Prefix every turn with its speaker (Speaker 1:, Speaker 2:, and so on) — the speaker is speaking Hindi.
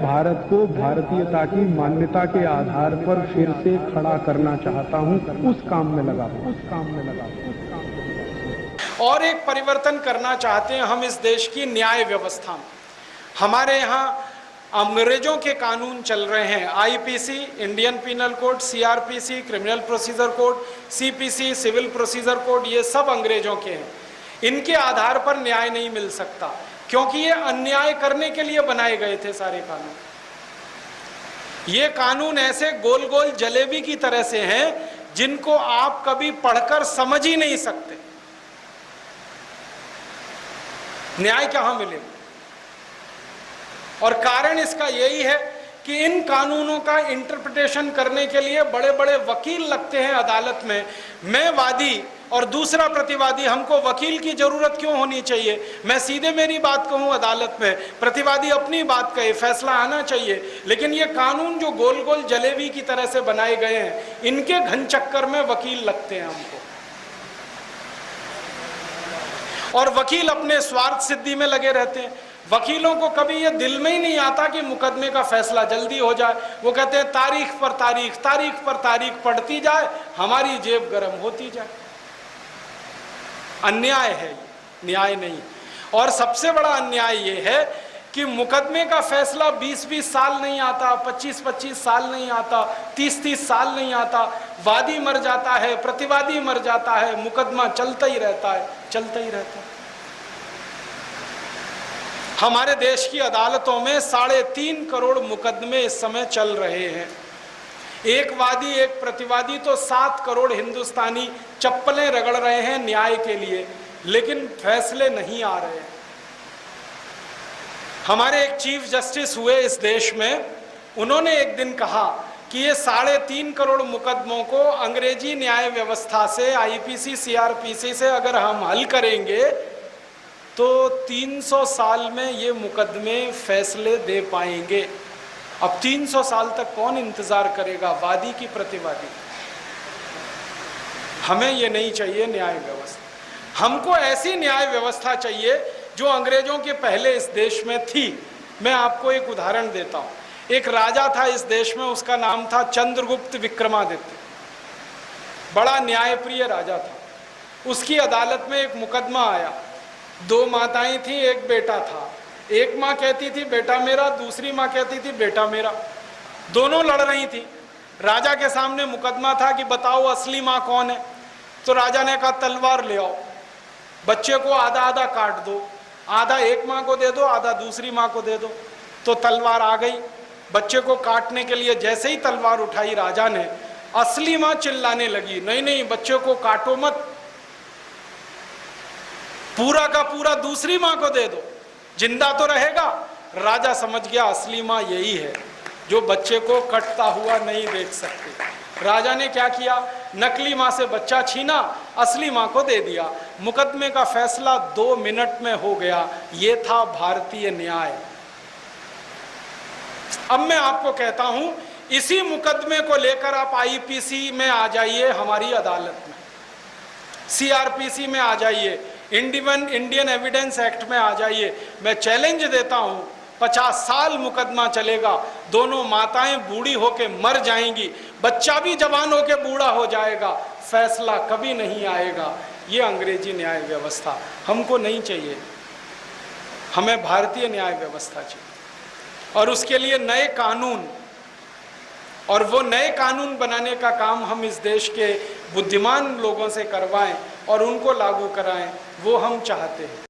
Speaker 1: भारत को भारतीयता की मान्यता के आधार पर फिर से खड़ा करना चाहता हूं, उस काम में लगा
Speaker 2: और एक परिवर्तन करना चाहते हैं हम इस देश की न्याय व्यवस्था में। हमारे यहाँ अंग्रेजों के कानून चल रहे हैं, IPC, Indian penal code, CrPC, criminal procedure code, CPC, civil procedure code, ये सब अंग्रेजों के हैं। इनके आधार पर न्याय नहीं मिल सकता, क्योंकि ये अन्याय करने के लिए बनाए गए थे सारे कानून। ये कानून ऐसे गोल गोल जलेबी की तरह से हैं जिनको आप कभी पढ़कर समझ ही नहीं सकते। न्याय कहां मिलेगा? और कारण इसका यही है कि इन कानूनों का इंटरप्रिटेशन करने के लिए बड़े बड़े वकील लगते हैं अदालत में। मैं वादी और दूसरा प्रतिवादी, हमको वकील की जरूरत क्यों होनी चाहिए? मैं सीधे मेरी बात कहूं अदालत में, प्रतिवादी अपनी बात कहे, फैसला आना चाहिए। लेकिन ये कानून जो गोल गोल जलेबी की तरह से बनाए गए हैं, इनके घन चक्कर में वकील लगते हैं हमको। और वकील अपने स्वार्थ सिद्धि में लगे रहते हैं। वकीलों को कभी ये दिल में ही नहीं आता कि मुकदमे का फैसला जल्दी हो जाए। वो कहते हैं तारीख पर तारीख, तारीख पर तारीख पड़ती जाए, हमारी जेब गर्म होती जाए। अन्याय है ये, न्याय नहीं। और सबसे बड़ा अन्याय ये है कि मुकदमे का फैसला 20-20 साल नहीं आता, 25-25 साल नहीं आता, 30-30 साल नहीं आता। वादी मर जाता है, प्रतिवादी मर जाता है, मुकदमा चलता ही रहता है, चलता ही रहता है। हमारे देश की अदालतों में 3.5 करोड़ मुकदमे इस समय चल रहे हैं। एक वादी एक प्रतिवादी तो 7 करोड़ हिंदुस्तानी चप्पलें रगड़ रहे हैं न्याय के लिए, लेकिन फैसले नहीं आ रहे हैं। हमारे एक चीफ जस्टिस हुए इस देश में, उन्होंने एक दिन कहा कि ये 3.5 करोड़ मुकदमों को अंग्रेजी न्याय व्यवस्था से, आईपीसी, सीआरपीसी से अगर हम हल करेंगे तो 300 साल में ये मुकदमे फैसले दे पाएंगे। अब 300 साल तक कौन इंतजार करेगा, वादी की प्रतिवादी? हमें ये नहीं चाहिए न्याय व्यवस्था। हमको ऐसी न्याय व्यवस्था चाहिए जो अंग्रेजों के पहले इस देश में थी। मैं आपको एक उदाहरण देता हूं। एक राजा था इस देश में, उसका नाम था चंद्रगुप्त विक्रमादित्य। बड़ा न्यायप्रिय राजा था। उसकी अदालत में एक मुकदमा आया। 2 माताएं थी, एक बेटा था। एक माँ कहती थी बेटा मेरा, दूसरी माँ कहती थी बेटा मेरा। दोनों लड़ रही थी। राजा के सामने मुकदमा था कि बताओ असली माँ कौन है। तो राजा ने कहा तलवार ले आओ, बच्चे को आधा आधा काट दो, आधा एक माँ को दे दो, आधा दूसरी माँ को दे दो। तो तलवार आ गई। बच्चे को काटने के लिए जैसे ही तलवार उठाई राजा ने, असली माँ चिल्लाने लगी, नहीं नहीं बच्चे को काटो मत, पूरा का पूरा दूसरी माँ को दे दो, जिंदा तो रहेगा। राजा समझ गया असली माँ यही है जो बच्चे को कटता हुआ नहीं देख सकती। राजा ने क्या किया, नकली माँ से बच्चा छीना, असली माँ को दे दिया। मुकदमे का फैसला 2 मिनट में हो गया। ये था भारतीय न्याय। अब मैं आपको कहता हूं, इसी मुकदमे को लेकर आप आईपीसी में आ जाइए, हमारी अदालत में, सीआरपीसी में आ जाइए, इंडियन एविडेंस एक्ट में आ जाइए। मैं चैलेंज देता हूं, 50 साल मुकदमा चलेगा, दोनों माताएं बूढ़ी होके मर जाएंगी, बच्चा भी जवान होके बूढ़ा हो जाएगा, फैसला कभी नहीं आएगा। ये अंग्रेजी न्याय व्यवस्था हमको नहीं चाहिए। हमें भारतीय न्याय व्यवस्था चाहिए, और उसके लिए नए कानून, और वो नए कानून बनाने का काम हम इस देश के बुद्धिमान लोगों से करवाएं और उनको लागू कराएं, वो हम चाहते हैं।